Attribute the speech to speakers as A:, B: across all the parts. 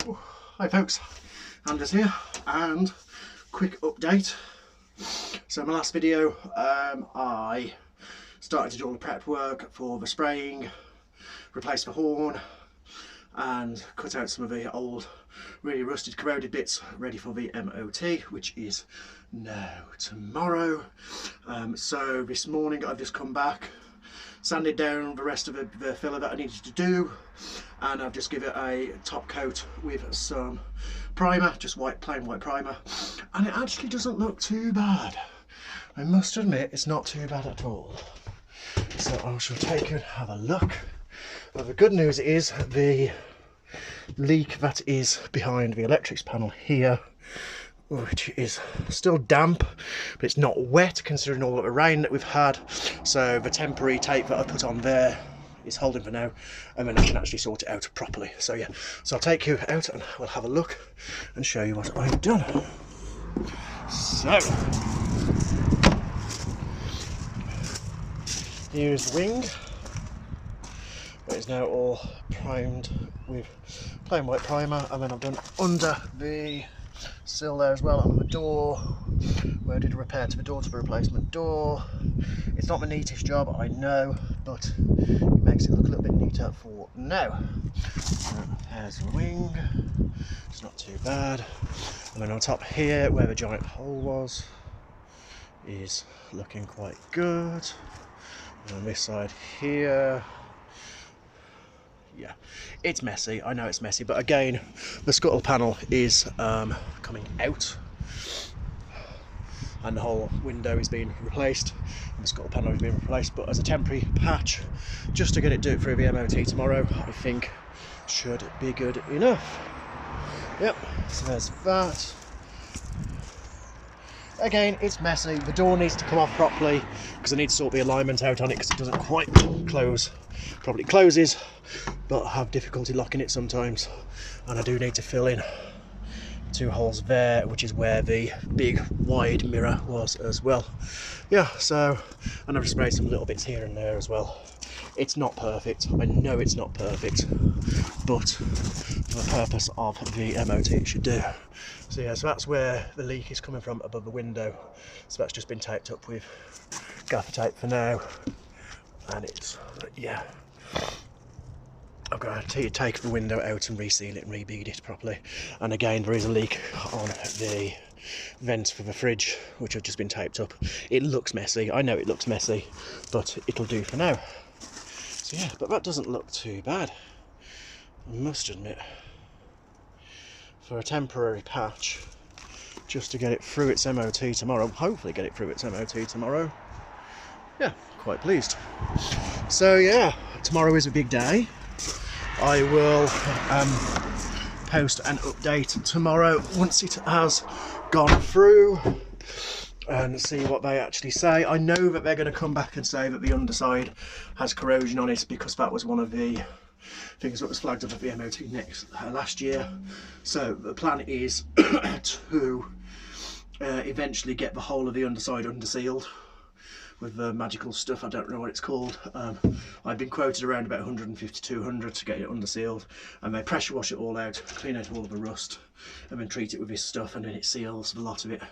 A: Hi folks, Anders here, and quick update. So in my last video I started to do all the prep work for the spraying, replace the horn and cut out some of the old really rusted corroded bits ready for the MOT, which is now tomorrow. So this morning I've just come back, sanded down the rest of the filler that I needed to do, and I've just given it a top coat with some primer, just plain white primer, and it actually doesn't look too bad. I must admit it's not too bad at all. So I shall take you and have a look. But the good news is the leak that is behind the electrics panel here, which is still damp, but it's not wet considering all of the rain that we've had. So the temporary tape that I put on there is holding for now, and then I can actually sort it out properly. So yeah, so I'll take you out and we'll have a look and show you what I've done. So here's the wing. It is now all primed with plain white primer, and then I've done under the sill there as well, on the door where I did a repair to the door, to the replacement door. It's not the neatest job, I know, but it makes it look a little bit neater for now. There's the wing, it's not too bad. And then on top here where the giant hole was is looking quite good. And on this side here, yeah, it's messy, I know it's messy, but again the scuttle panel is coming out and the whole window is being replaced and the scuttle panel is being replaced, but as a temporary patch just to get it through the MOT tomorrow, I think should be good enough. Yep, so there's that. Again, it's messy, the door needs to come off properly because I need to sort the alignment out on it because it doesn't quite close. Probably closes, but I have difficulty locking it sometimes, and I do need to fill in 2 holes there, which is where the big wide mirror was as well. Yeah, so, and I've sprayed some little bits here and there as well. It's not perfect, I know it's not perfect, but for the purpose of the MOT it should do. So yeah, so that's where the leak is coming from, above the window. So that's just been taped up with gaffer tape for now, and it's, yeah, I've got to take the window out and reseal it and rebead it properly. And again, there is a leak on the vents for the fridge, which have just been taped up. It looks messy, I know it looks messy, but it'll do for now. So yeah, but that doesn't look too bad, I must admit, for a temporary patch, just to get it through its MOT tomorrow, hopefully get it through its MOT tomorrow. Yeah, quite pleased. So yeah, tomorrow is a big day. I will post an update tomorrow once it has gone through and see what they actually say. I know that they're going to come back and say that the underside has corrosion on it because that was one of the things that was flagged up at the MOT last year. So the plan is to eventually get the whole of the underside undersealed with the magical stuff, I don't know what it's called. I've been quoted around about 150-200 to get it undersealed, and they pressure wash it all out, clean out all of the rust, and then treat it with this stuff, and then it seals a lot of it.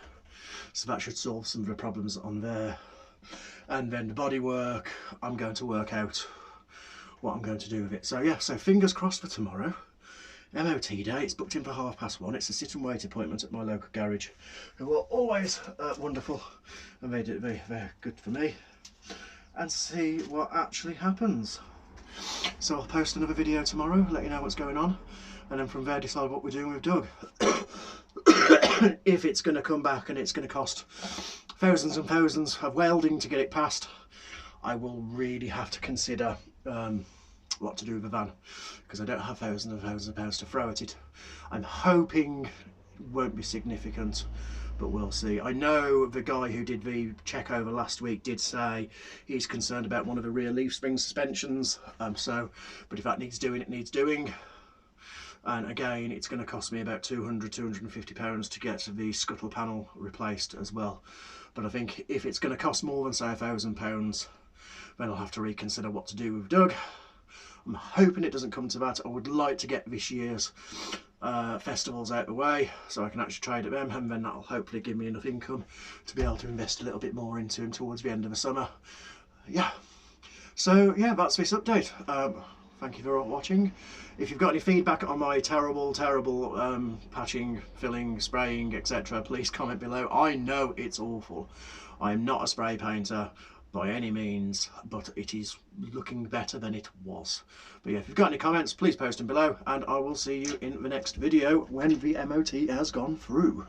A: So that should solve some of the problems on there. And then the bodywork, I'm going to work out what I'm going to do with it. So yeah, so fingers crossed for tomorrow. MOT day, it's booked in for 1:30. It's a sit and wait appointment at my local garage, who are always wonderful and made it very, very good for me, and see what actually happens. So I'll post another video tomorrow, let you know what's going on, and then from there decide what we're doing with Doug. If it's going to come back and it's going to cost thousands and thousands of welding to get it past, I will really have to consider what to do with the van, because I don't have thousands and thousands of pounds to throw at it. I'm hoping it won't be significant, but we'll see. I know the guy who did the check over last week did say he's concerned about one of the rear leaf spring suspensions, but if that needs doing, it needs doing. And again, it's going to cost me about £200–250 to get the scuttle panel replaced as well. But I think if it's going to cost more than say £1,000, then I'll have to reconsider what to do with Doug. I'm hoping it doesn't come to that. I would like to get this year's festivals out the way, so I can actually trade at them, and then that'll hopefully give me enough income to be able to invest a little bit more into them towards the end of the summer. Yeah, so yeah, that's this update. Thank you for watching. If you've got any feedback on my terrible patching, filling, spraying, etc., please comment below. I know it's awful. I am not a spray painter by any means, but it is looking better than it was. But yeah, if you've got any comments, please post them below, and I will see you in the next video when the MOT has gone through.